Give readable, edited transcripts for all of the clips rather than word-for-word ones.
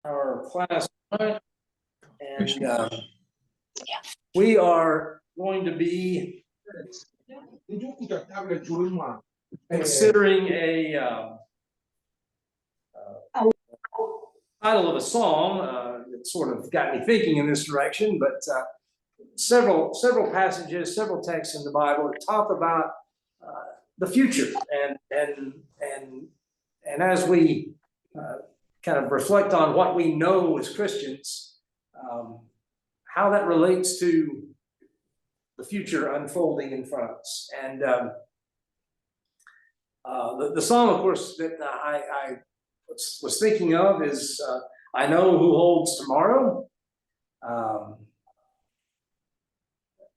our class tonight, and we are going to be considering a title of a song that sort of got me thinking in this direction, but several passages, several texts in the Bible that talk about the future, and as we kind of reflect on what we know as Christians, how that relates to the future unfolding in front of us. And the song, of course, that I was thinking of is I Know Who Holds Tomorrow.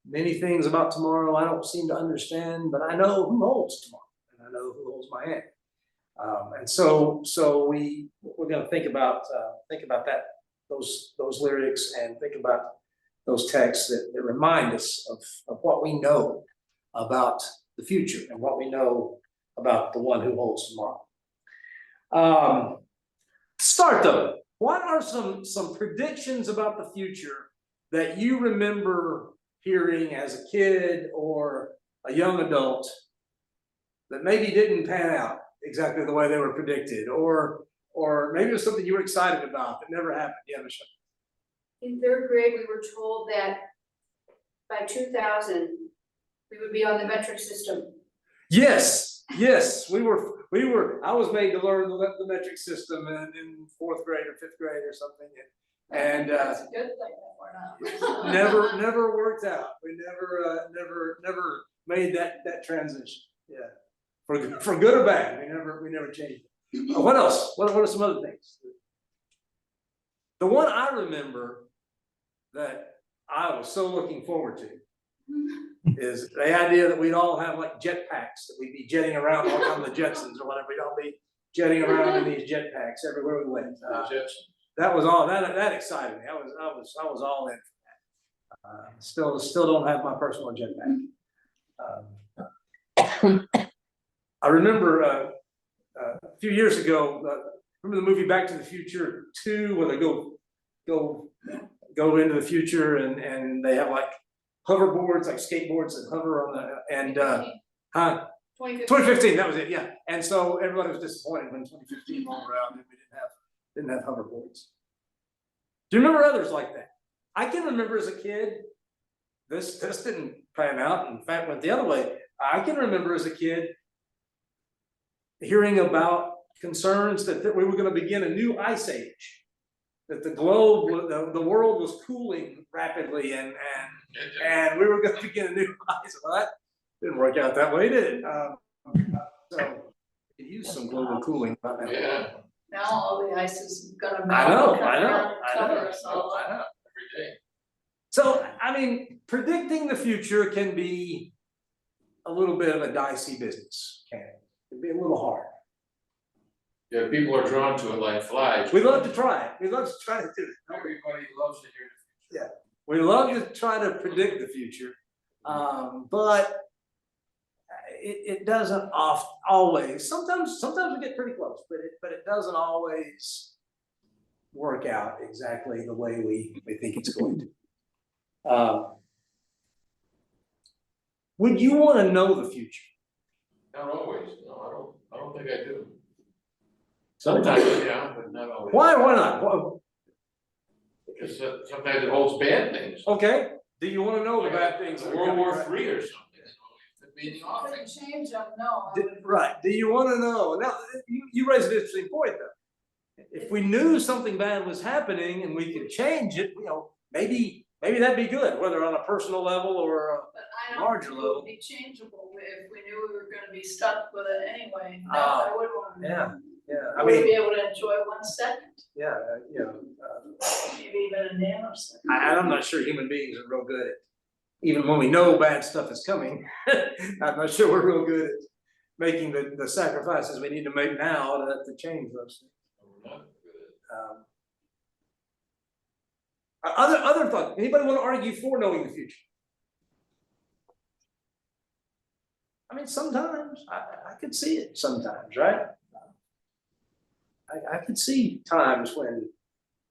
Many things about tomorrow I don't seem to understand, but I know who holds tomorrow, and I know who holds my hand. And so we're going to think about that, those lyrics, and think about those texts that remind us of what we know about the future and what we know about the one who holds tomorrow. Start though. What are some predictions about the future that you remember hearing as a kid or a young adult that maybe didn't pan out exactly the way they were predicted, or maybe it was something you were excited about that never happened? Yeah, Michelle. In third grade, we were told that by 2000, we would be on the metric system. Yes, we were. I was made to learn the metric system in fourth grade or fifth grade or something, and that's a good thing that we're not. never worked out. We never made that transition. Yeah, for good or bad, we never changed it. What else? What are some other things? The one I remember that I was so looking forward to is the idea that we'd all have like jetpacks, that we'd be jetting around on the Jetsons or whatever. We'd all be jetting around in these jetpacks everywhere we went. That was all that excited me. I was all in for that. Still don't have my personal jetpack. I remember a few years ago. Remember the movie Back to the Future 2, where they go into the future and they have like hoverboards, like skateboards that hover on the, and 2015, that was it, yeah. And so everybody was disappointed when 2015 rolled around and we didn't have hoverboards. Do you remember others like that? I can remember as a kid, this didn't pan out. In fact, went the other way. I can remember as a kid hearing about concerns that we were going to begin a new ice age, that the world was cooling rapidly, and we were going to begin a new ice. Well, that didn't work out that way, did it? So we could use some global cooling. Yeah. Now all the ice is gonna melt. I know. Every day. So, I mean, predicting the future can be a little bit of a dicey business, can it? It can be a little hard. Yeah, people are drawn to it like flies. We love to try it. We love to try to do it. Everybody loves to hear the future. Yeah, we love to try to predict the future, but it doesn't always. Sometimes we get pretty close, but it doesn't always work out exactly the way we think it's going to. Would you want to know the future? Not always. No, I don't think I do. Sometimes, yeah, but not always. Why not? Well, because sometimes it holds bad things. okay. Do you want to know the bad things? World War III or something. Could be in the offing. Couldn't change them, no. Right. Do you want to know? Now, you raise an interesting point, though. If we knew something bad was happening and we could change it, maybe that'd be good, whether on a personal level or But I larger don't think it level. would be changeable if we knew we were gonna be stuck with it anyway. No, I wouldn't want to. yeah. I would be able to enjoy 1 second, Yeah, maybe even a nanosecond. I'm not sure human beings are real good at, even when we know bad stuff is coming, I'm not sure we're real good at making the sacrifices we need to make now to change those things. We're not good at Other thoughts. Anybody want to argue for knowing the future? I mean, sometimes I could see it. Sometimes, right? I could see times when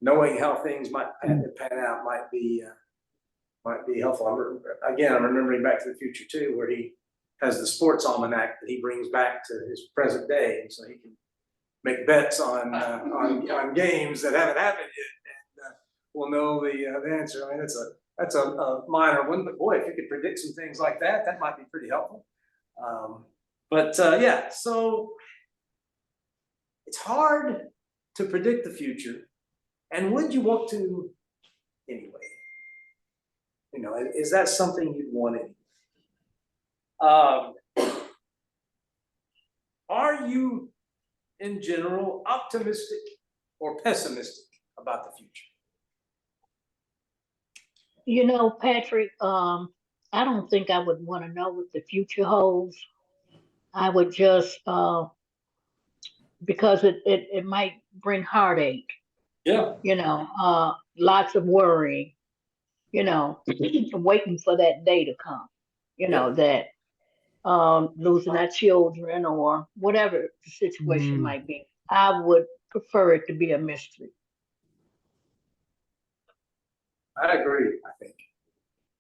knowing how things might pan out might be helpful. I'm remembering Back to the Future too, where he has the sports almanac that he brings back to his present day, so he can make bets on games that haven't happened yet, and we'll know the answer. I mean, that's a minor one, but boy, if you could predict some things like that, that might be pretty helpful. Yeah, so it's hard to predict the future, and would you want to anyway? You know, is that something you'd want anyway? Are you, in general, optimistic or pessimistic about the future? You know, Patrick, I don't think I would want to know what the future holds. I would just, because it might bring heartache, Yeah. you know, lots of worrying, you know, waiting for that day to come, you know, that losing our children or whatever the situation might be. I would prefer it to be a mystery. I agree, I think,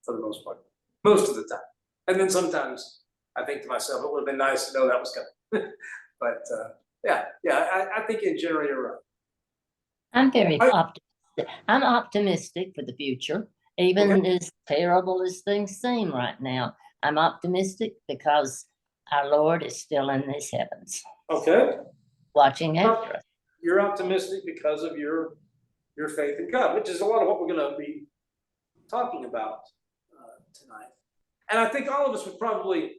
for the most part, most of the time. And then sometimes I think to myself, it would have been nice to know that was coming. But yeah, I think in general you're right. I'm I'm optimistic for the future, even as terrible as things seem right now. I'm optimistic because our Lord is still in his heavens, Okay, watching after us. you're optimistic because of your faith in God, which is a lot of what we're going to be talking about tonight. And I think all of us would probably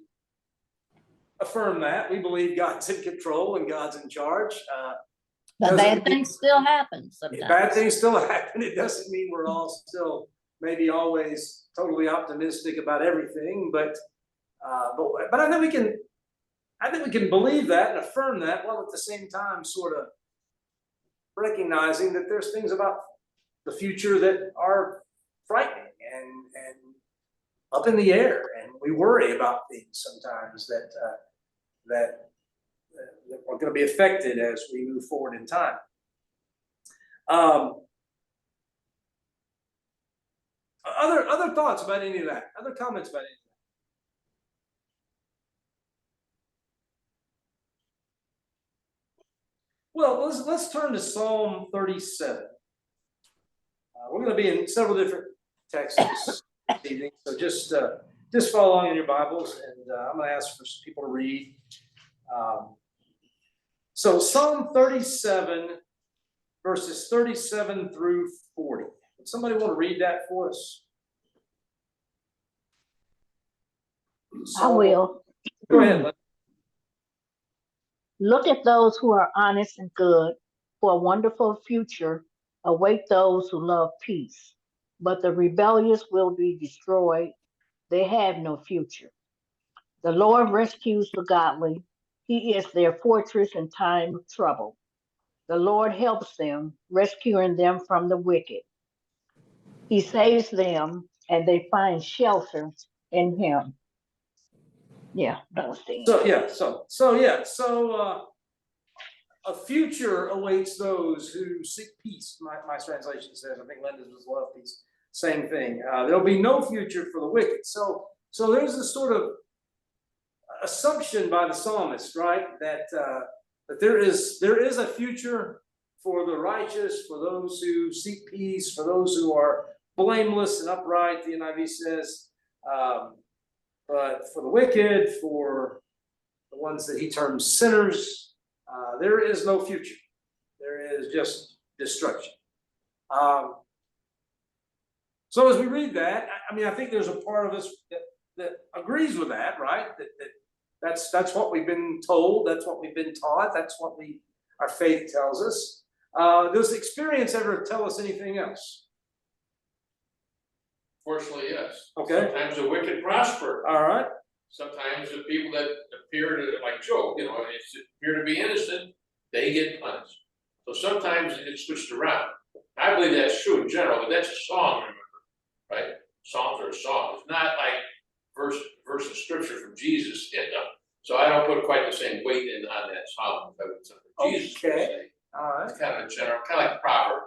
affirm that. We believe God's in control and God's in charge. But bad things still happen sometimes. Bad things still happen. It doesn't mean we're all still maybe always totally optimistic about everything, but I think we can believe that and affirm that, while at the same time sort of recognizing that there's things about the future that are frightening and up in the air, and we worry about things sometimes that are going to be affected as we move forward in time. Other thoughts about any of that? Other comments about any of that? Well, let's turn to Psalm 37. We're going to be in several different texts this evening, so just follow along in your Bibles, and I'm going to ask for some people to read. So Psalm 37, verses 37 through 40. Would somebody want to read that for us? I will. Go ahead. Look at those who are honest and good, for a wonderful future await those who love peace. But the rebellious will be destroyed. They have no future. The Lord rescues the godly. He is their fortress in time of trouble. The Lord helps them, rescuing them from the wicked. He saves them, and they find shelter in him. Yeah, that was the end. So a future awaits those who seek peace. My translation says, I think Linda's was love peace. Same thing. There'll be no future for the wicked. So there's this sort of assumption by the psalmist, right, that there is a future for the righteous, for those who seek peace, for those who are blameless and upright. The NIV says. But for the wicked, for the ones that he terms sinners, there is no future. There is just destruction. So as we read that, I mean, I think there's a part of us that agrees with that, right? That's what we've been told. That's what we've been taught. That's what our faith tells us. Does experience ever tell us anything else? Fortunately, yes. Okay. Sometimes the wicked prosper. All right. Sometimes the people that appear to, like Job, appear to be innocent, they get punished. So sometimes it gets switched around. I believe that's true in general, but that's a song, remember, right? Songs are a song. It's not like verse of scripture from Jesus. So I don't put quite the same weight on that song. Jesus. Okay. All right. It's kind of a general, kind of like a proverb.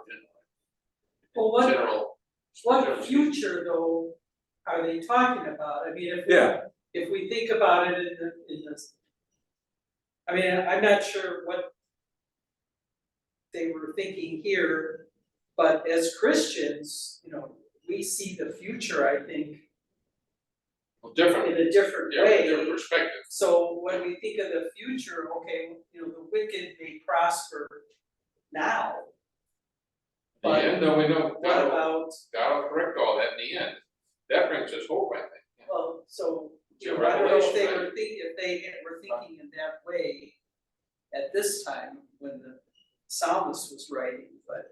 Well, what- general. What future though are they talking about? I mean, Yeah. if we think about it in this. I mean, I'm not sure what they were thinking here, but as Christians, you know, we see the future, I think, Different, in a different yeah, way. different perspective. So when we think of the future, okay, you know, the wicked may prosper now. In the end, though, we know What God will, about, God will correct all that in the end. That brings us hope, I think. well, so, you Yeah, know, I don't know if they revelation, were thinking, if they were thinking in that way at this time when the psalmist was writing, but,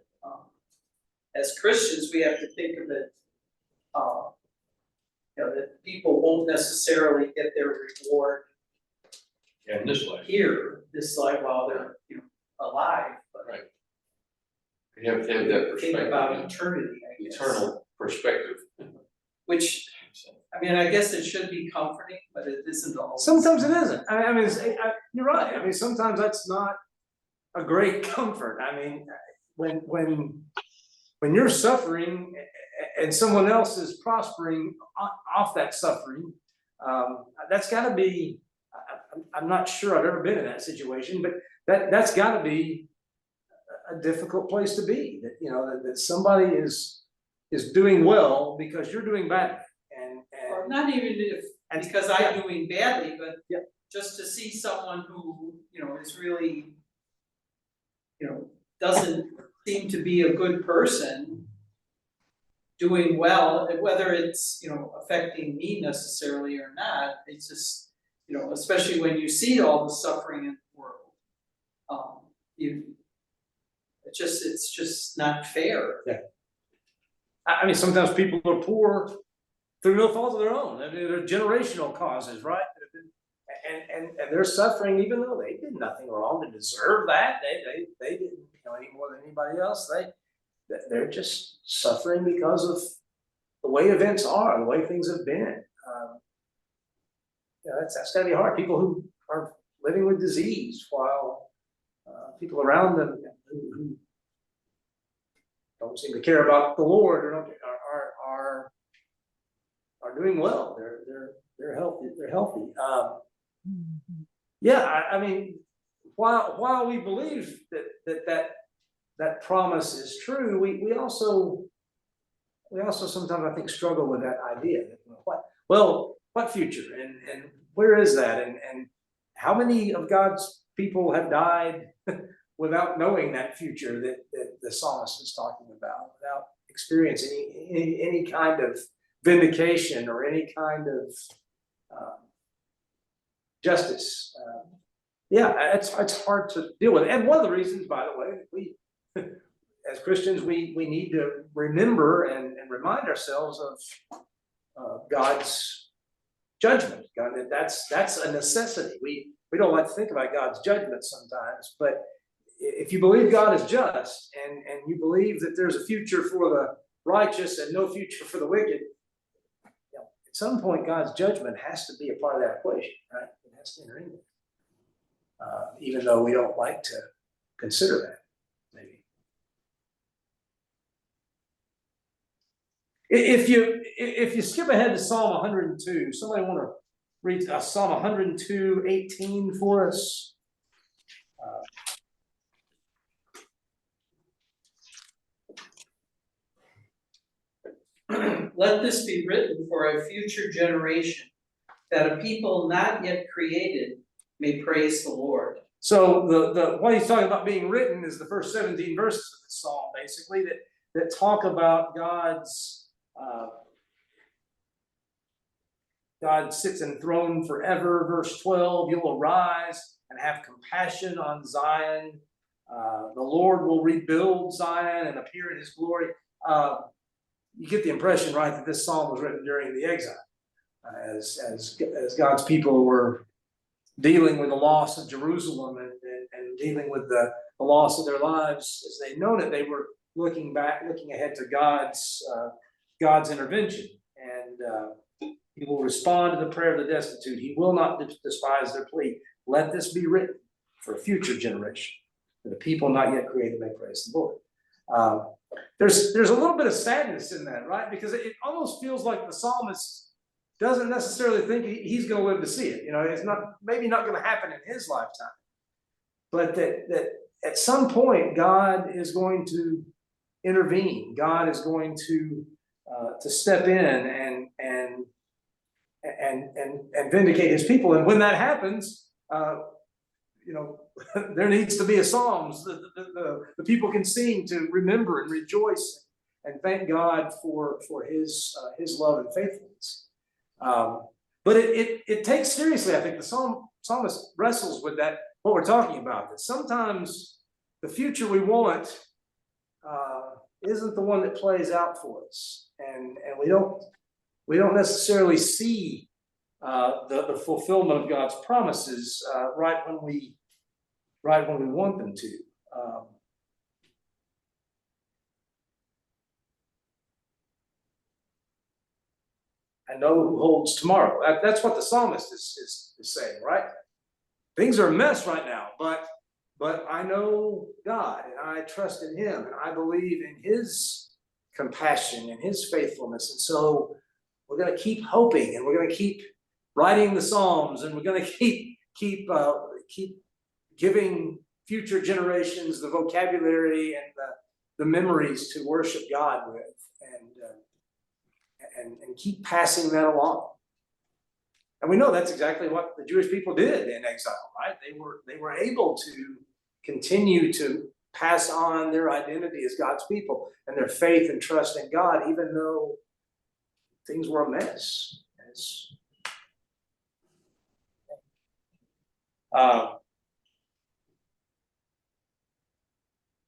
as Christians, we have to think of it, you know, that people won't necessarily get their reward Yeah, in this life. here, this life while they're, you know, alive, but Right. You have to have that think perspective, about yeah. eternity, I guess. Eternal perspective. Which, I mean, I guess it should be comforting, but it isn't always. Sometimes it isn't. I mean, you're right. I mean, sometimes that's not a great comfort. I mean, when you're suffering and someone else is prospering off that suffering, that's gotta be, I'm not sure I've ever been in that situation, but that's gotta be a difficult place to be, that, you know, that somebody is doing well because you're doing badly, Or not even if, And- because I'm doing badly, but Yeah. just to see someone who, you know, is really, you know, doesn't seem to be a good person doing well, and whether it's, you know, affecting me necessarily or not, it's just, you know, especially when you see all the suffering in the world. It's just not fair. I mean, sometimes people are poor through no fault of their own. I mean, they're generational causes, right? And they're suffering even though they did nothing wrong to deserve that. They didn't, you know, any more than anybody else. They're just suffering because of the way events are, the way things have been. Yeah, that's gotta be hard. People who are living with disease while people around them who don't seem to care about the Lord or don't are doing well. They're healthy. They're healthy. Yeah, I mean, while we believe that promise is true, we also sometimes I think struggle with that idea. What future and where is that and how many of God's people have died without knowing that future that the psalmist is talking about, without experiencing any kind of vindication or any kind of justice. Yeah, it's hard to deal with. And one of the reasons, by the way, we as Christians, we need to remember and remind ourselves of God's judgment. God, that's a necessity. We don't like to think about God's judgment sometimes, but if you believe God is just and you believe that there's a future for the righteous and no future for the wicked, you know, at some point God's judgment has to be a part of that equation, right? It has to enter in there, even though we don't like to consider that. Maybe if you skip ahead to Psalm 102, somebody want to read Psalm 102:18 for us? Let this be written for a future generation, that a people not yet created may praise the Lord. So the what he's talking about being written is the first 17 verses of the psalm, basically, that talk about God's God sits enthroned forever. Verse 12, you'll arise and have compassion on Zion. The Lord will rebuild Zion and appear in his glory. You get the impression, right, that this psalm was written during the exile, as God's people were dealing with the loss of Jerusalem and dealing with the loss of their lives as they'd known it. They were looking ahead to God's intervention, and he will respond to the prayer of the destitute. He will not despise their plea. Let this be written for a future generation, that the people not yet created may praise the Lord. there's a little bit of sadness in that, right? Because it almost feels like the psalmist doesn't necessarily think he's gonna live to see it, you know, it's not, maybe not gonna happen in his lifetime. But that at some point, God is going to intervene, God is going to step in and vindicate his people, and when that happens, you know, there needs to be a Psalms that the people can sing to remember and rejoice and thank God for his love and faithfulness. But it takes seriously, I think the psalmist wrestles with that, what we're talking about, that sometimes the future we want isn't the one that plays out for us, and we don't necessarily see the fulfillment of God's promises right when we want them to. I know who holds tomorrow. That's what the psalmist is saying, right? Things are a mess right now, but I know God, and I trust in him, and I believe in his compassion and his faithfulness. And so we're going to keep hoping, and we're going to keep writing the Psalms, and we're going to keep giving future generations the vocabulary and the memories to worship God with, and keep passing that along. And we know that's exactly what the Jewish people did in exile, right? They were able to continue to pass on their identity as God's people and their faith and trust in God, even though things were a mess.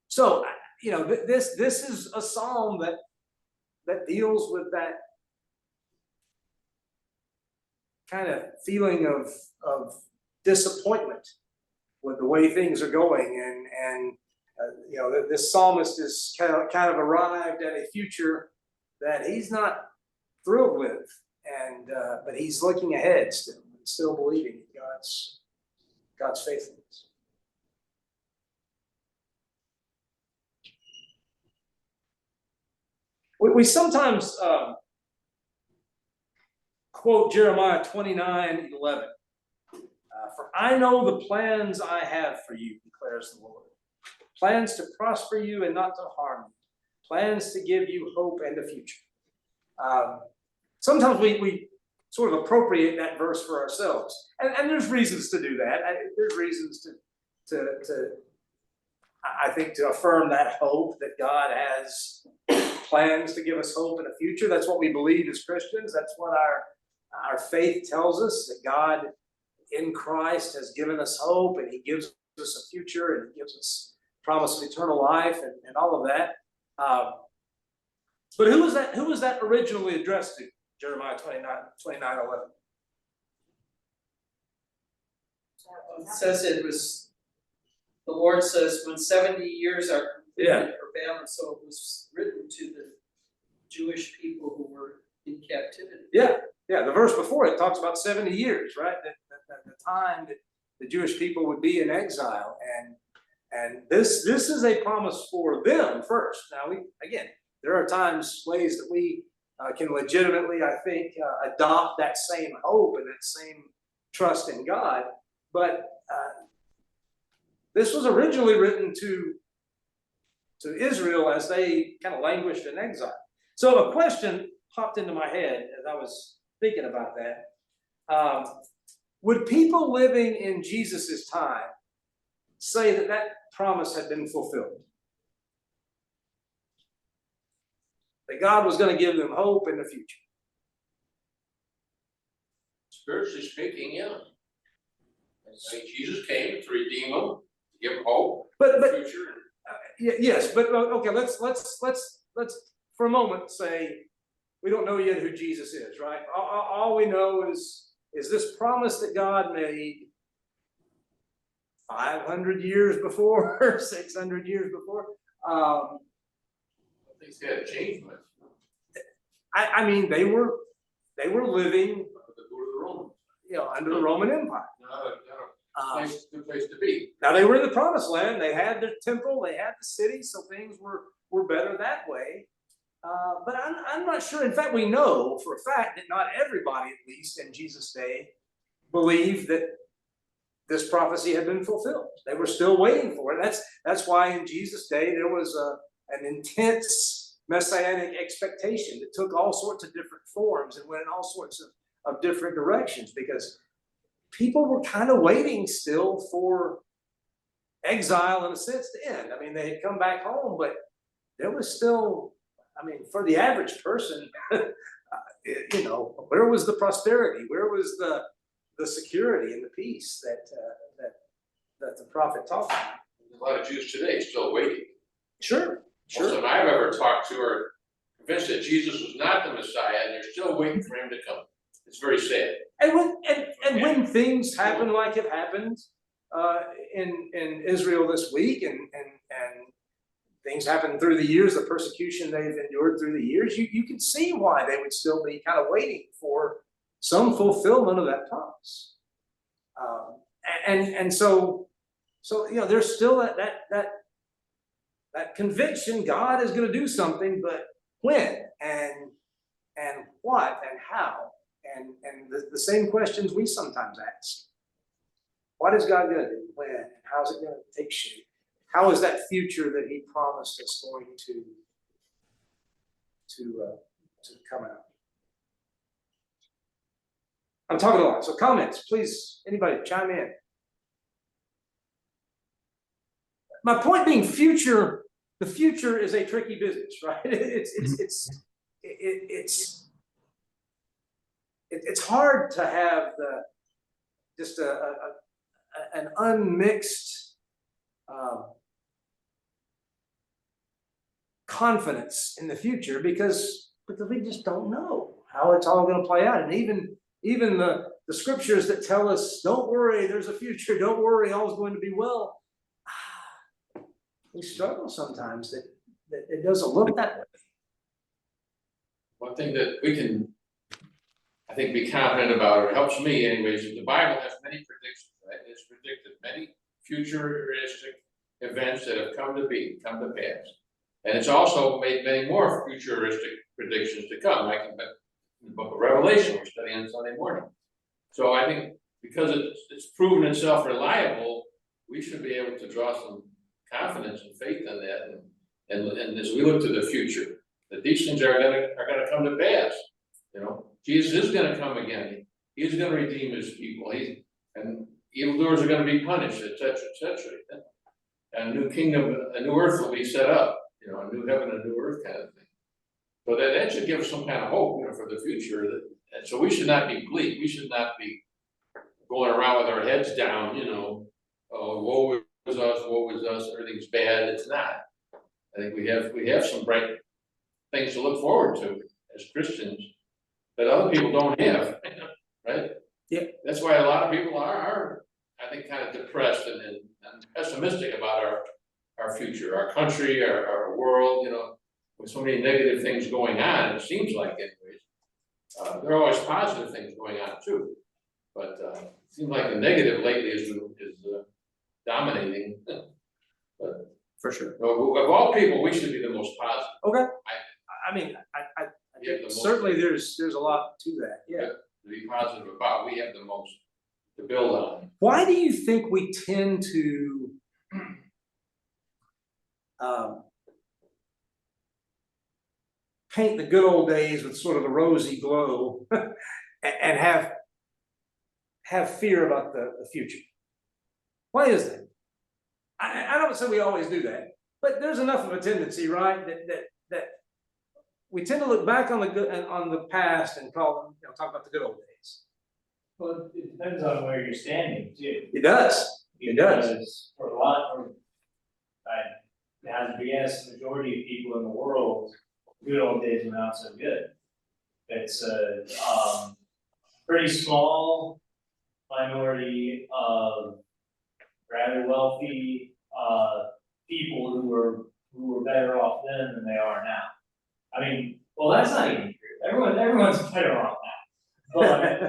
So, you know, this is a psalm that deals with that kind of feeling of disappointment with the way things are going, and you know, this psalmist is kind of arrived at a future that he's not thrilled with, and but he's looking ahead still believing in God's faithfulness. We sometimes quote Jeremiah 29:11. For I know the plans I have for you, declares the Lord. Plans to prosper you and not to harm you. Plans to give you hope and a future. Sometimes we sort of appropriate that verse for ourselves. And there's reasons to do that. There's reasons to I think, to affirm that hope that God has plans to give us hope in a future. That's what we believe as Christians. That's what our faith tells us, that God in Christ has given us hope, and he gives us a future, and he gives us promise of eternal life, and all of that. But who was that originally addressed to? Jeremiah 29:11. It says it was, the Lord says, when 70 years are completed for Babylon, so it was written to the Jewish people who were in captivity. Yeah, the verse before it talks about 70 years, right? The time that the Jewish people would be in exile, and this is a promise for them first. Now, there are ways that we can legitimately, I think, adopt that same hope and that same trust in God, but this was originally written to Israel as they kind of languished in exile. So a question popped into my head as I was thinking about that. Would people living in Jesus's time say that promise had been fulfilled? That God was going to give them hope in the future? Spiritually speaking, yeah. And Jesus came to redeem them, to give them hope, But the future. yes, but okay, let's for a moment say we don't know yet who Jesus is, right? All we know is this promise that God made 500 years before, 600 years before. Things had changed much. I mean, they were living, The Romans. you know, under the Roman Empire. Not a good place to be. Now they were in the Promised Land. They had the temple, they had the city, so things were we're better that way. But I'm not sure. In fact, we know for a fact that not everybody, at least in Jesus' day, believed that this prophecy had been fulfilled. They were still waiting for it. That's why in Jesus' day there was an intense messianic expectation that took all sorts of different forms and went in all sorts of different directions, because people were kind of waiting still for exile in a sense to end. I mean, they had come back home, but there was still, I mean, for the average person, you know, where was the prosperity? Where was the security and the peace that the prophet talked about? A lot of Jews today still waiting. Sure, Most of them I've ever talked to are convinced that Jesus was not the Messiah, and they're still waiting for him to come. It's very sad. And when things happen like it happened in Israel this week, and things happen through the years, the persecution they've endured through the years, you can see why they would still be kind of waiting for some fulfillment of that promise. And so you know, there's still that conviction God is going to do something, but when and what and how, and the same questions we sometimes ask. What is God going to do? When? And how's it going to take shape? How is that future that He promised us going to come out? I'm talking a lot, so comments, please. Anybody chime in. My point being, the future is a tricky business, right? It's hard to have just an unmixed confidence in the future, because we just don't know how it's all going to play out. And even the scriptures that tell us, don't worry, there's a future, don't worry, all's going to be well, we struggle sometimes that it doesn't look that way. One thing that we can, I think, be confident about, or it helps me anyways, is the Bible has many predictions, right? It's predicted many futuristic events that have come to pass. And it's also made many more futuristic predictions to come, like in the book of Revelation we're studying on Sunday morning. So I think because it's proven itself reliable, we should be able to draw some confidence and faith in that, and as we look to the future, that these things are gonna come to pass. You know, Jesus is gonna come again. He's gonna redeem his people. And evildoers are gonna be punished, etc., etc. And a new kingdom, a new earth will be set up. You know, a new heaven, a new earth kind of thing. So that should give us some kind of hope, you know, for the future. And so we should not be bleak. We should not be going around with our heads down, you know, oh, woe is us, everything's bad. It's not. I think we have some bright things to look forward to as Christians that other people don't have, right? Yeah. That's why a lot of people are I think, kind of depressed and pessimistic about our future, our country, our world, you know, with so many negative things going on, it seems like anyways. There are always positive things going on too, but it seems like the negative lately is dominating. But For sure. of all people, we should be the most positive. Okay. I mean, I think certainly there's a lot to that. Yeah. To be positive about, we have the most to build on. Why do you think we tend to paint the good old days with sort of a rosy glow and have fear about the future? Why is that? I don't say we always do that, but there's enough of a tendency, right, that we tend to look back on the past and call them, you know, talk about the good old days. Well, it depends on where you're standing too. It does. It does. Because for a lot of, I have to guess, the majority of people in the world, good old days were not so good. It's a pretty small minority of rather wealthy people who were better off then than they are now. I mean, well, that's not even true. Everyone's better off now. But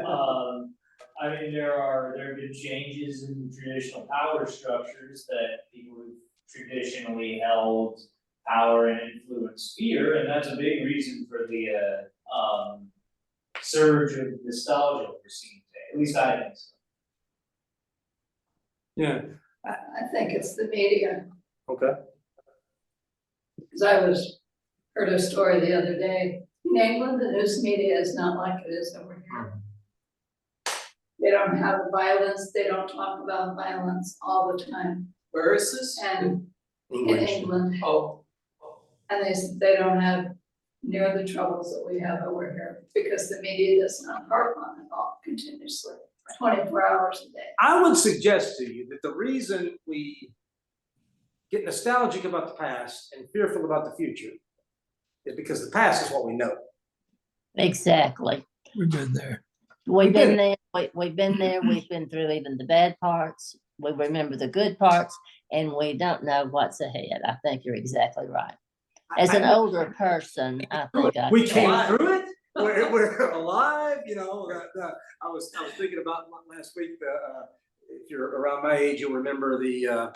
I mean, there have been changes in traditional power structures that people who've traditionally held power and influence fear, and that's a big reason for the surge of nostalgia we're seeing today. At least I think so. Yeah, I think it's the media, okay. because heard a story the other day. In England, the news media is not like it is over here. They don't have violence, they don't talk about violence all the time, Where is this? and in English. England, Oh, and they don't have near the troubles that we have over here, because the media does not harp on it all continuously, 24 hours a day. I would suggest to you that the reason we get nostalgic about the past and fearful about the future is because the past is what we know. Exactly. We've been there. We've been there, we've been there, we've been through even the bad parts, we remember the good parts, and we don't know what's ahead. I think you're exactly right. As an older person, I think I. We came Alive. through it, we're alive, you know, I was thinking about last week, if you're around my age, you'll remember the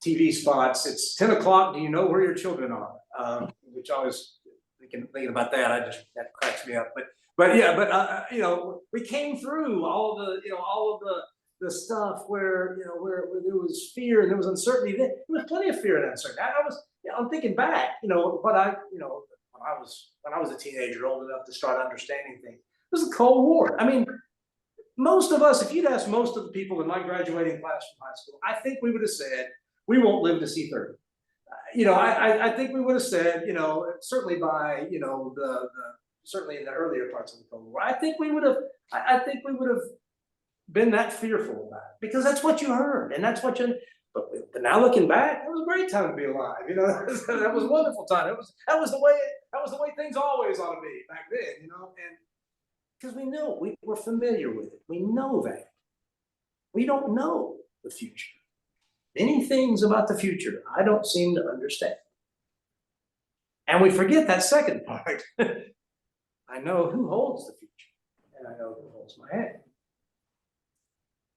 TV spots, it's 10 o'clock, do you know where your children are? Which I was thinking about that cracks me up, but yeah, you know, we came through all of the stuff where there was fear and there was uncertainty, there was plenty of fear and uncertainty. I'm thinking back, when I was a teenager, old enough to start understanding things, it was the Cold War. I mean, most of us, if you'd asked most of the people in my graduating class from high school, I think we would have said, we won't live to see 30. I think we would have said, certainly by, certainly in the earlier parts of the Cold War, I think we would have been that fearful about it, because that's what you heard, and that's what but now looking back, it was a great time to be alive. That was a wonderful time. That was the way things always ought to be back then, and because we know we're familiar with it. We know that. We don't know the future. Many things about the future I don't seem to understand. And we forget that second part. I know who holds the future, and I know who holds my hand.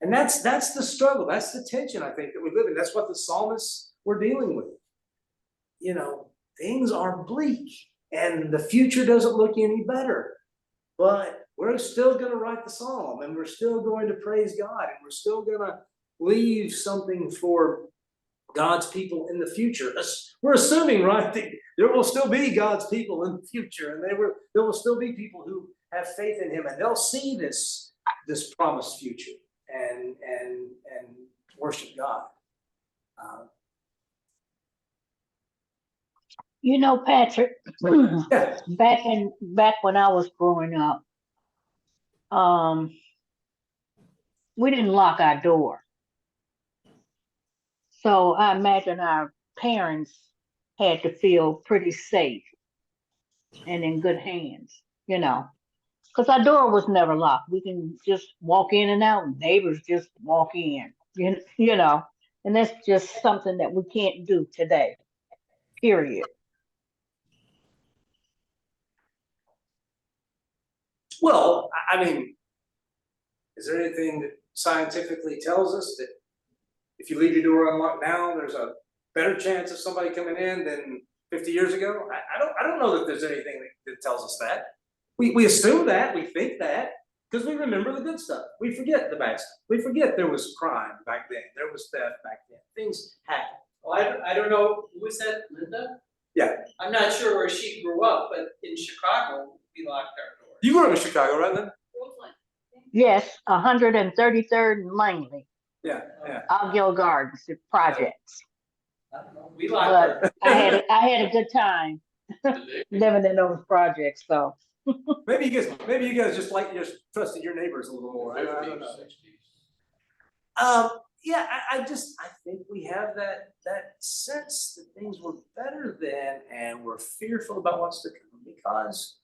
And that's the struggle, that's the tension I think that we live in. That's what the psalmists were dealing with. Things are bleak and the future doesn't look any better. But we're still gonna write the psalm, and we're still going to praise God, and we're still gonna leave something for God's people in the future. We're assuming, right, that there will still be God's people in the future, and there will still be people who have faith in Him, and they'll see this promised future and worship God. Patrick, Yeah. back when I was growing up, we didn't lock our door. So I imagine our parents had to feel pretty safe and in good hands, because our door was never locked. We can just walk in and out, and neighbors just walk in, and that's just something that we can't do today, period. Well, I mean, is there anything that scientifically tells us that if you leave your door unlocked now, there's a better chance of somebody coming in than 50 years ago? I don't know that there's anything that tells us that. We assume that, we think that, because we remember the good stuff. We forget the bad stuff. We forget there was crime back then. There was theft back then. Things happened. well, I don't know, who was that, Linda? Yeah. I'm not sure where she grew up, but in Chicago, we locked our doors. You grew up in Chicago, right, Lynn? Yes, 133rd and Langley, Yeah. Oggill Gardens, the projects. I don't know, we locked our. But I had a good time living in those projects, so. Maybe you guys just trusted your neighbors a little more. I don't know. Yeah, I think we have that sense that things were better then, and we're fearful about what's to come because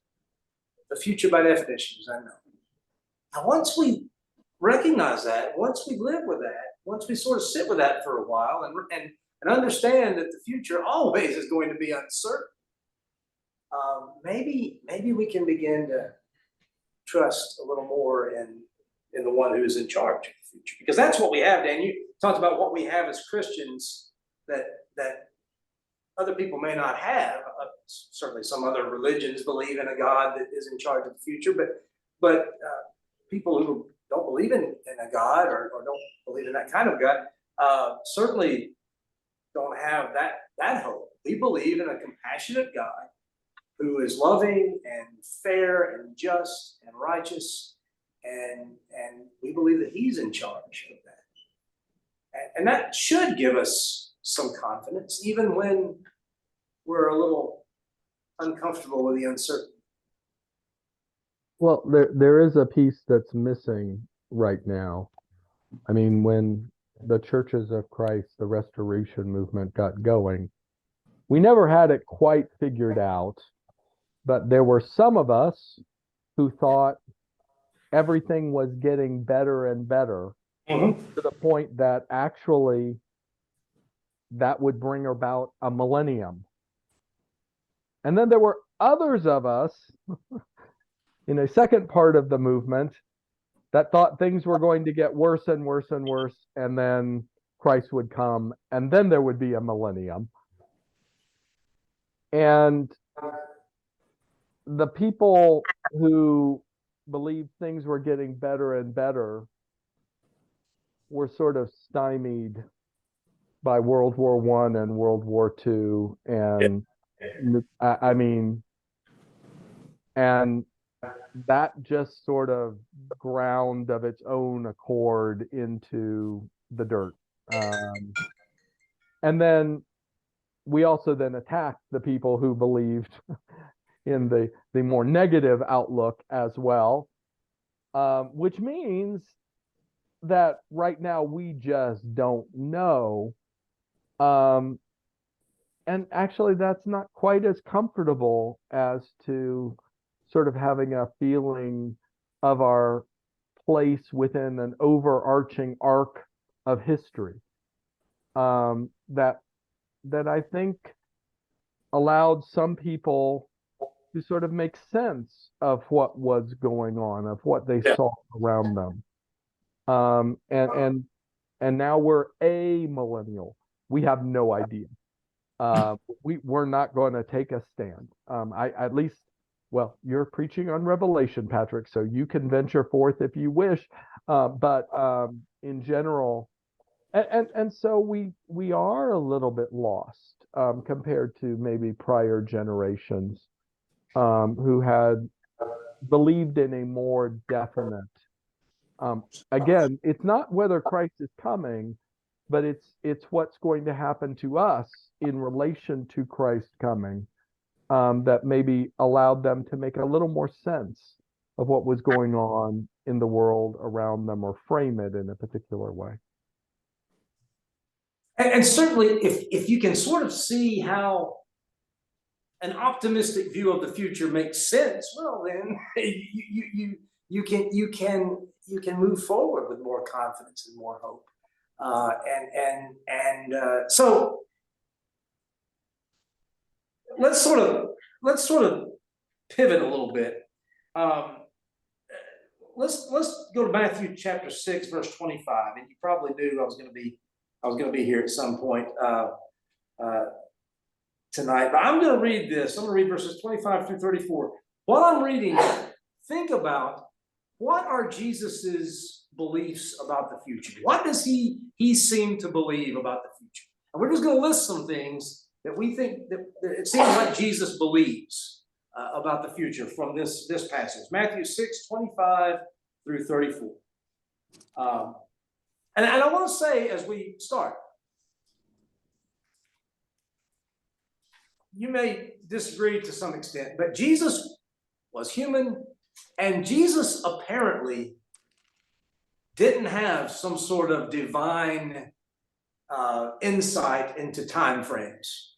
the future, by definition, is unknown. Now, once we recognize that, once we live with that, once we sort of sit with that for a while and understand that the future always is going to be uncertain, maybe we can begin to trust a little more in the one who is in charge of the future, because that's what we have. Dan, you talked about what we have as Christians that other people may not have. Certainly some other religions believe in a God that is in charge of the future, but people who don't believe in a God or don't believe in that kind of God, certainly don't have that hope. We believe in a compassionate God who is loving and fair and just and righteous, and we believe that he's in charge of that. And that should give us some confidence, even when we're a little uncomfortable with the uncertainty. Well, there is a piece that's missing right now. I mean, when the Churches of Christ, the Restoration movement got going, we never had it quite figured out, but there were some of us who thought everything was getting better and better to the point that actually that would bring about a millennium. And then there were others of us in a second part of the movement that thought things were going to get worse and worse and worse, and then Christ would come, and then there would be a millennium. And the people who believed things were getting better and better were sort of stymied by World War I and World War II, and I mean, and that just sort of ground of its own accord into the dirt. And then we also then attacked the people who believed in the more negative outlook as well, which means that right now we just don't know. And actually that's not quite as comfortable as to sort of having a feeling of our place within an overarching arc of history, that I think allowed some people to sort of make sense of what was going on, of what they saw around them. And now we're a millennial. We have no idea. We're not going to take a stand. At least, well, you're preaching on Revelation, Patrick, so you can venture forth if you wish. But in general, and so we are a little bit lost compared to maybe prior generations who had believed in a more definite. Again, it's not whether Christ is coming, but it's what's going to happen to us in relation to Christ coming, that maybe allowed them to make a little more sense of what was going on in the world around them, or frame it in a particular way. And certainly if you can sort of see how an optimistic view of the future makes sense, well then you can move forward with more confidence and more hope. So let's sort of pivot a little bit. Let's go to Matthew chapter 6, verse 25. And you probably knew I was going to be here at some point tonight. But I'm going to read this. I'm going to read verses 25 through 34. While I'm reading it, think about, what are Jesus's beliefs about the future? What does he seem to believe about the future? And we're just going to list some things that we think that it seems like Jesus believes about the future from this passage. Matthew 6, 25 through 34. And I want to say as we start, you may disagree to some extent, but Jesus was human, and Jesus apparently didn't have some sort of divine insight into time frames.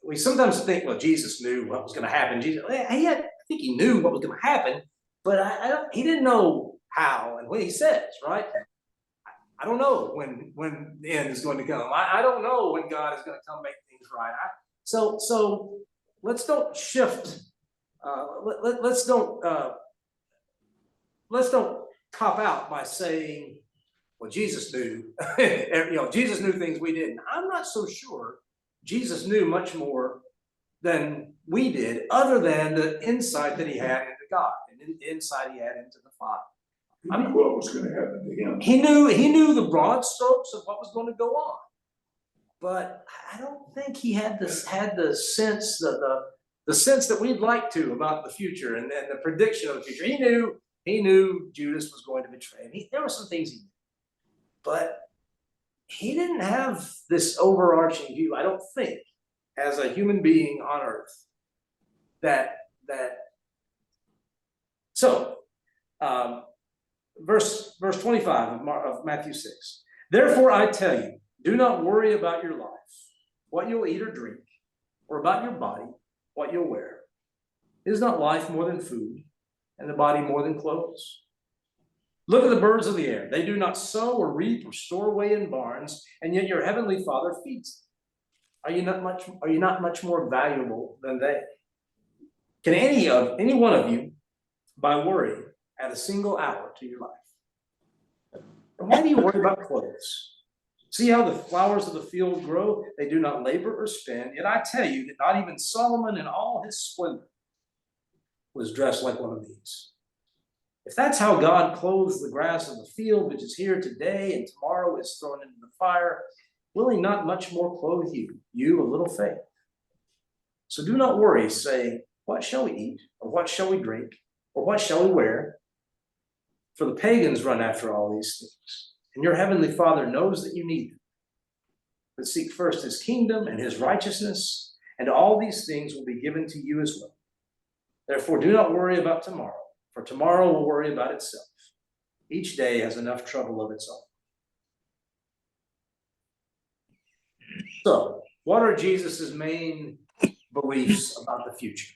We sometimes think, well, Jesus knew what was going to happen. I think he knew what was going to happen, but he didn't know how and when. He says, right? I don't know when the end is going to come. I don't know when God is going to come make things right. So let's don't shift. Let's don't cop out by saying, well, Jesus knew. Jesus knew things we didn't. I'm not so sure Jesus knew much more than we did, other than the insight that he had into God and the insight he had into the Father. He knew what was gonna happen to him. He knew the broad strokes of what was going to go on. But I don't think he had the sense, the sense that we'd like to about the future and the prediction of the future. He knew Judas was going to betray him. There were some things he knew. But he didn't have this overarching view, I don't think, as a human being on earth. Verse 25 of Matthew 6. Therefore I tell you, do not worry about your life, what you'll eat or drink, or about your body, what you'll wear. Is not life more than food, and the body more than clothes? Look at the birds of the air. They do not sow or reap or store away in barns, and yet your heavenly Father feeds them. Are you not much more valuable than they? Can any one of you, by worry, add a single hour to your life? And why do you worry about clothes? See how the flowers of the field grow? They do not labor or spin. Yet I tell you that not even Solomon in all his splendor was dressed like one of these. If that's how God clothes the grass of the field, which is here today and tomorrow is thrown into the fire, will he not much more clothe you of little faith? So do not worry, saying, what shall we eat? Or what shall we drink? Or what shall we wear? For the pagans run after all these things, and your heavenly Father knows that you need them. But seek first his kingdom and his righteousness, and all these things will be given to you as well. Therefore, do not worry about tomorrow, for tomorrow will worry about itself. Each day has enough trouble of its own. So, what are Jesus's main beliefs about the future?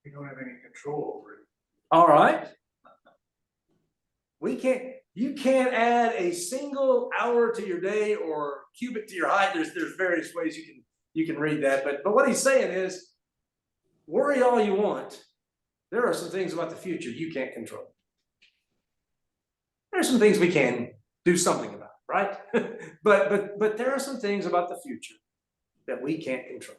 We don't have any control over it. All right. You can't add a single hour to your day or cubit to your height. There's various ways you can read that, but what he's saying is, worry all you want. There are some things about the future you can't control. There are some things we can do something about, right? but there are some things about the future that we can't control.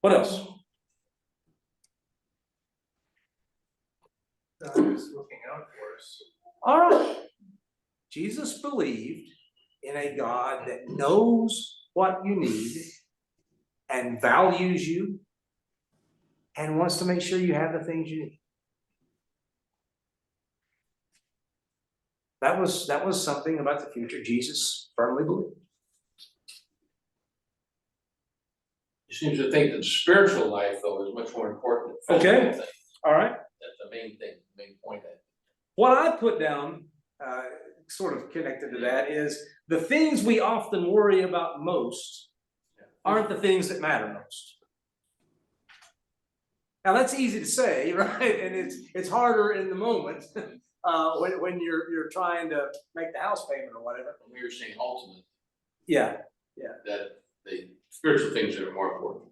What else? God is looking out for us. All right. Jesus believed in a God that knows what you need and values you and wants to make sure you have the things you need. That was something about the future Jesus firmly believed. He seems to think that spiritual life, though, is much more important than physical Okay. things. All right. That's the main thing, the main point. What I put down, sort of connected to that, is the things we often worry about most aren't the things that matter most. Now that's easy to say, right? And it's harder in the moment when you're trying to make the house payment or whatever. We were saying ultimate, Yeah. that the spiritual things are more important.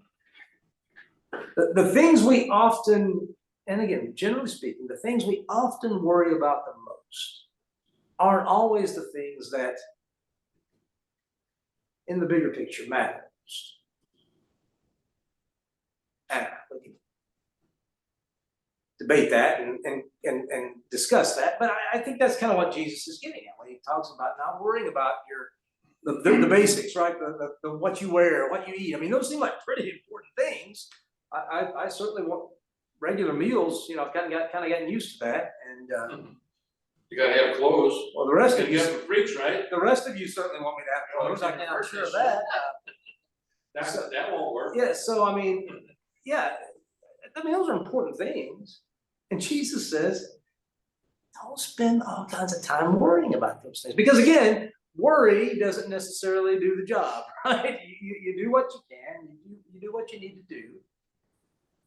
The things we often, and again, generally speaking, the things we often worry about the most aren't always the things that, in the bigger picture, matter most. And we can debate that and discuss that, but I think that's kind of what Jesus is getting at when he talks about not worrying about the basics, right? The what you wear, what you eat. I mean, those seem like pretty important things. I certainly want regular meals. I've kind of gotten used to that, and You gotta have clothes. well, the rest of You you, have freaks, right? the rest of you certainly want me to have clothes. I can't sure of that. That won't work. Yeah. So I mean, yeah. I mean, those are important things, and Jesus says, don't spend all kinds of time worrying about those things, because again, worry doesn't necessarily do the job, right? You do what you can, you do what you need to do,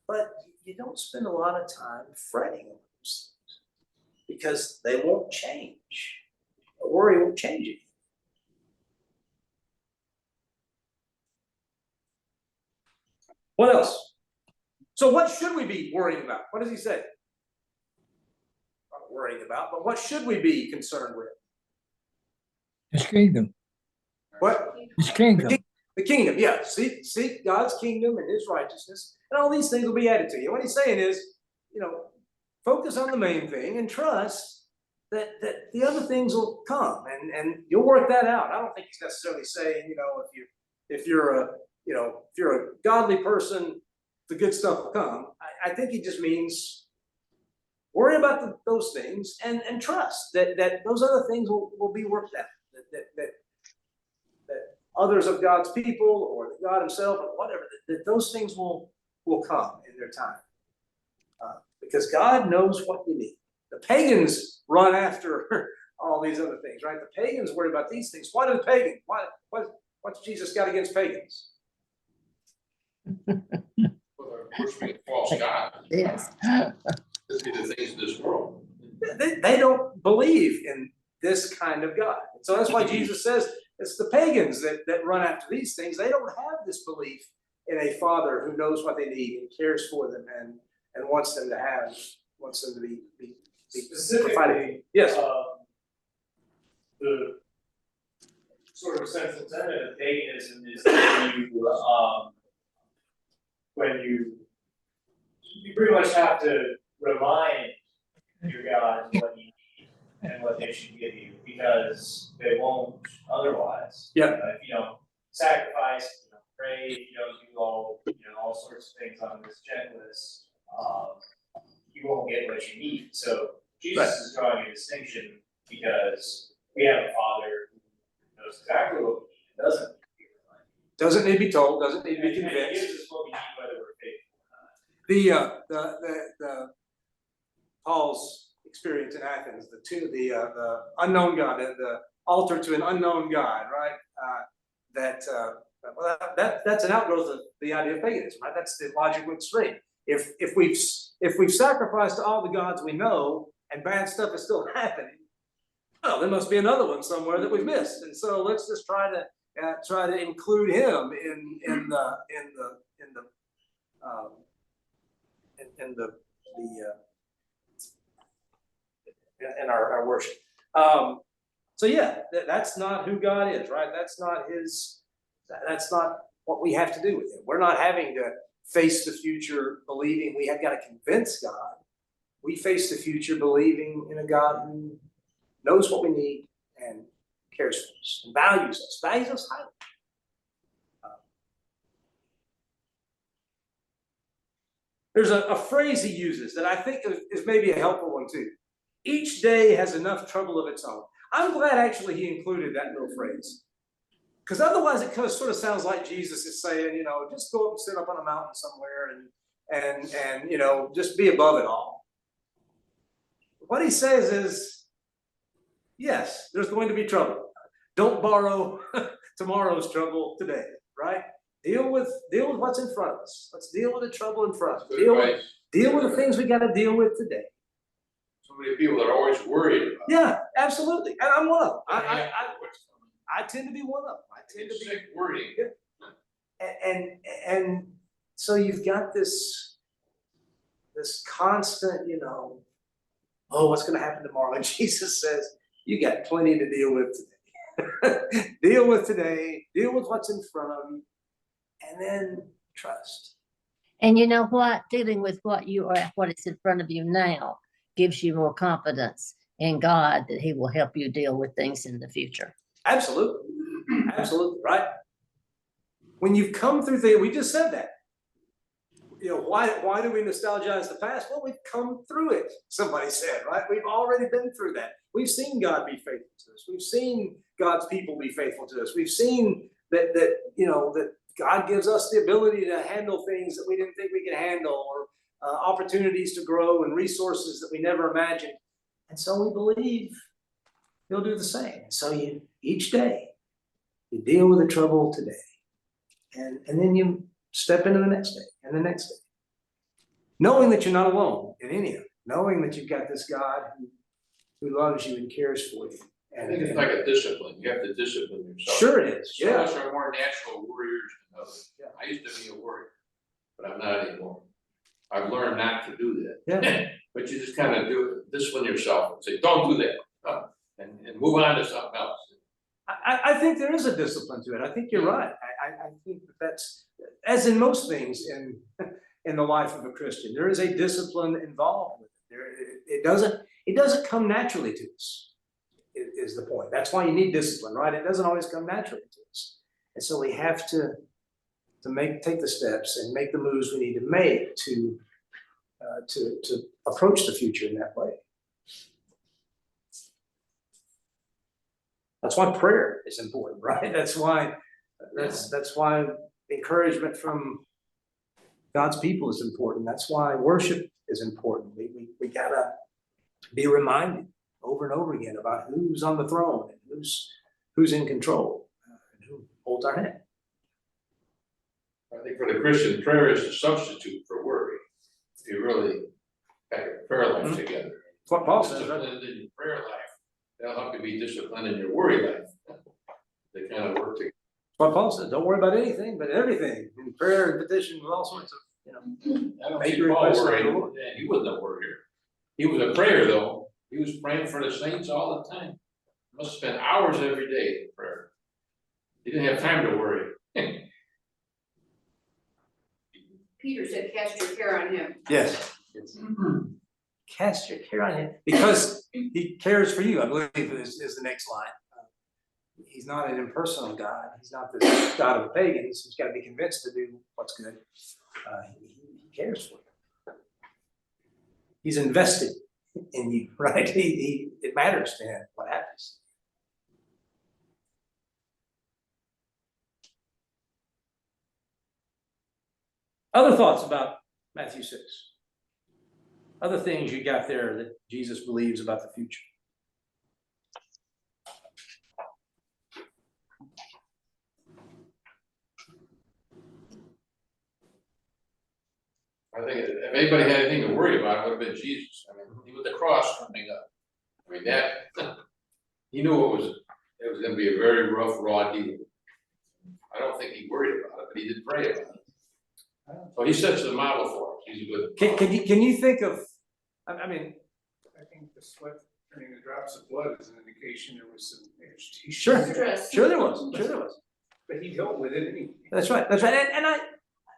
but you don't spend a lot of time fretting over those things because they won't change. A worry won't change it. What else? So what should we be worrying about? What does he say? worrying about, but what should we be concerned with? His kingdom, What? his kingdom. The kingdom, yeah, seek God's kingdom and his righteousness, and all these things will be added to you. What he's saying is, focus on the main thing and trust that the other things will come and you'll work that out. I don't think he's necessarily saying, if you're a godly person, the good stuff will come. I think he just means worry about those things and trust that those other things will be worked out. That others of God's people or God himself or whatever, that those things will come in their time. Because God knows what you need. The pagans run after all these other things, right? The pagans worry about these things. Why do the pagans? What's Jesus got against pagans? Worshiping false God. Yes. This be the things of this world. They don't believe in this kind of God. So that's why Jesus says it's the pagans that run after these things. They don't have this belief in a father who knows what they need and cares for them and wants them to be Specifically, provided. Yes. The sort of central tenet of paganism is when you pretty much have to remind your God what you need and what they should give you, because they won't otherwise. Yeah. If you don't sacrifice, if you don't pray, if you don't do all sorts of things on this checklist, you won't get what you need. So Jesus is drawing a distinction because we have a Father who knows exactly what we need, and doesn't need to be reminded. Doesn't need to be told, doesn't need to be And he convinced. gives us what we need, whether we're faithful or not. The Paul's experience in Athens, the unknown God, the altar to an unknown God, right? That's an outgrowth of the idea of paganism, right? That's the logical extreme. If we've sacrificed to all the gods we know and bad stuff is still happening, well, there must be another one somewhere that we've missed, and so let's just try to include him in our worship. So yeah, that's not who God is, right? That's not what we have to do with him. We're not having to face the future believing we have got to convince God. We face the future believing in a God who knows what we need and cares for us and values us highly. There's a phrase he uses that I think is maybe a helpful one too. Each day has enough trouble of its own. I'm glad actually he included that little phrase. Because otherwise it kind of sort of sounds like Jesus is saying, just go up and sit up on a mountain somewhere and just be above it all. What he says is, yes, there's going to be trouble. Don't borrow tomorrow's trouble today, right? Deal with what's in front of us. Let's deal with the trouble in front of us. Good Deal with the things we got to deal with today. So many people that are always worried about. Yeah, absolutely. And I'm one of them. What's I tend to be one of them. I tend to be sick worrying. and so you've got this constant, oh, what's going to happen tomorrow? And Jesus says, you got plenty to deal with today. Deal with today. Deal with what's in front of you, and then trust. And you know what? Dealing with what is in front of you now gives you more confidence in God that He will help you deal with things in the future. Absolutely. Absolutely, right? When you've come through things, we just said that. Why do we nostalgize the past? Well, we've come through it, somebody said, right? We've already been through that. We've seen God be faithful to us. We've seen God's people be faithful to us. We've seen that God gives us the ability to handle things that we didn't think we could handle, or opportunities to grow and resources that we never imagined. And so we believe He'll do the same. So each day, you deal with the trouble today. And then you step into the next day and the next day. Knowing that you're not alone in any of it. Knowing that you've got this God who loves you and cares for you. I think it's like a discipline. You have to discipline yourself. Sure it is, Some yeah. of us are more natural warriors than others. Yeah. I used to be a warrior, but I'm not anymore. I've learned not to do that. Yeah. But you just kind of discipline yourself and say, don't do that, and move on to something else. I think there is a discipline to it. I think you're right. I think that's, as in most things in the life of a Christian, there is a discipline involved with it. It doesn't come naturally to us, is the point. That's why you need discipline, right? It doesn't always come naturally to us. And so we have to take the steps and make the moves we need to make to approach the future in that way. That's why prayer is important, right? That's why encouragement from God's people is important. That's why worship is important. We gotta be reminded over and over again about who's on the throne and who's in control and who holds our hand. I think for the Christian, prayer is a substitute for worry. You really got your prayer life together. That's what Paul says, right? Disciplined in your prayer life, that'll help you be disciplined in your worry life. They kind of work together. That's what Paul says. Don't worry about anything, but everything in prayer and petition with all sorts of, I don't Make see your Paul request worried. known to the Lord. Yeah, he wasn't a worrier. He was a prayer though. He was praying for the saints all the time. Must spend hours every day in prayer. He didn't have time to worry. Peter said, cast your care on him. yes. Cast your care on him because he cares for you, I believe is the next line. He's not an impersonal God. He's not the God of the pagans who's got to be convinced to do what's good. He cares for you. He's invested in you, right? It matters to him what happens. Other thoughts about Matthew 6? Other things you got there that Jesus believes about the future? I think if anybody had anything to worry about, it would have been Jesus. I mean, he with the cross coming up. I mean, that, he knew it was gonna be a very rough, raw deal. I don't think he worried about it, but he did pray about it. So he sets the model for us. He's a good. Can you think of, I mean, I think the sweat turning to drops of blood is an indication there was some agitation. Sure. Stress. Sure there was. But he dealt with it anyway. That's right. And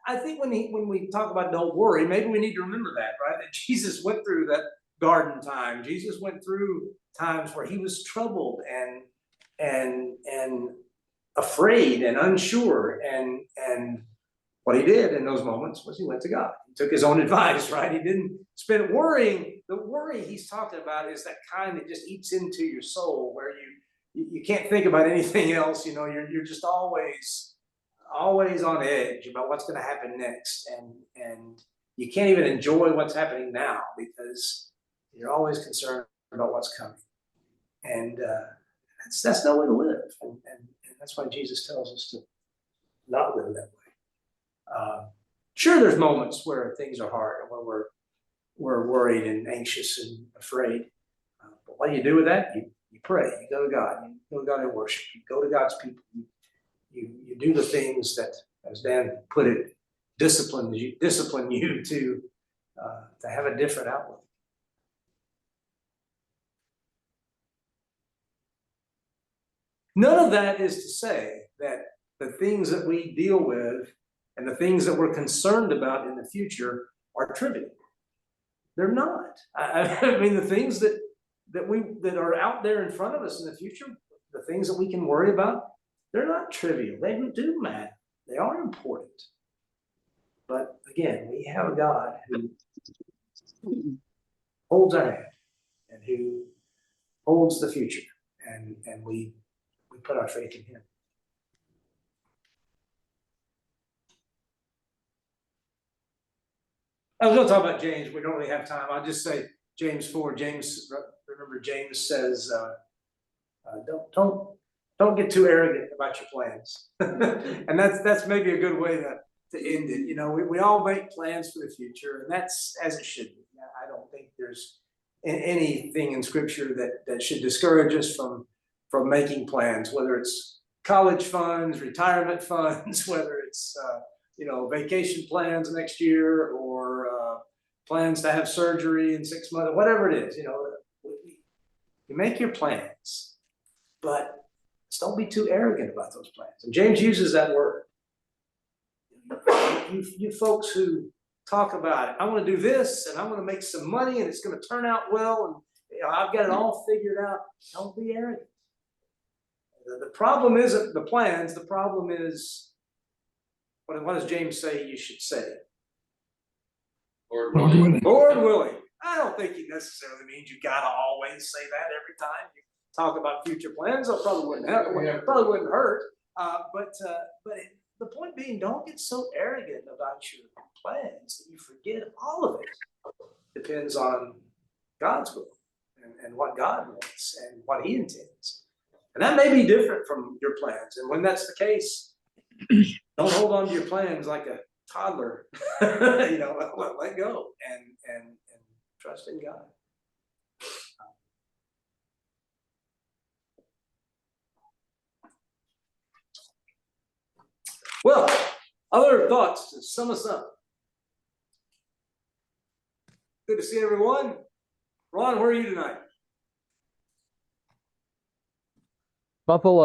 I think when we talk about don't worry, maybe we need to remember that, right? That Jesus went through that garden time. Jesus went through times where he was troubled and afraid and unsure. And what he did in those moments was he went to God. He took his own advice, right? He didn't spend worrying. The worry he's talking about is that kind that just eats into your soul, where you can't think about anything else. You're just always on edge about what's going to happen next, and you can't even enjoy what's happening now because you're always concerned about what's coming, and that's no way to live, and that's why Jesus tells us to not live that way. Sure, there's moments where things are hard and where we're worried and anxious and afraid, but what do you do with that? You pray, you go to God, you go to God in worship, you go to God's people. You do the things that, as Dan put it, discipline you to have a different outlook. None of that is to say that the things that we deal with and the things that we're concerned about in the future are trivial. They're not. I mean, the things that are out there in front of us in the future, the things that we can worry about, they're not trivial. They do matter. They are important. But again, we have a God who holds our hand and who holds the future, and we put our faith in him. I was going to talk about James. We don't really have time. I'll just say James 4. Remember James says, don't get too arrogant about your plans. And that's maybe a good way to end it. We all make plans for the future, and that's as it should be. I don't think there's anything in scripture that should discourage us from making plans, whether it's college funds, retirement funds, whether it's vacation plans next year, or plans to have surgery in 6 months, whatever it is, you know. You make your plans, but just don't be too arrogant about those plans. And James uses that word. You folks who talk about it, I want to do this and I want to make some money and it's going to turn out well and you know, I've got it all figured out. Don't be arrogant. The problem isn't the plans, the problem is what does James say you should say? Lord Lord willing. willing. Lord willing. I don't think he necessarily means you gotta always say that every time you talk about future plans. It probably wouldn't hurt. But the point being, don't get so arrogant about your plans that you forget all of it depends on God's will and what God wants and what He intends. And that may be different from your plans. And when that's the case, don't hold on to your plans like a toddler. You know, let go and trust in God. Well, other thoughts to sum us up. Good to see everyone. Ron, where are you tonight? Buffalo.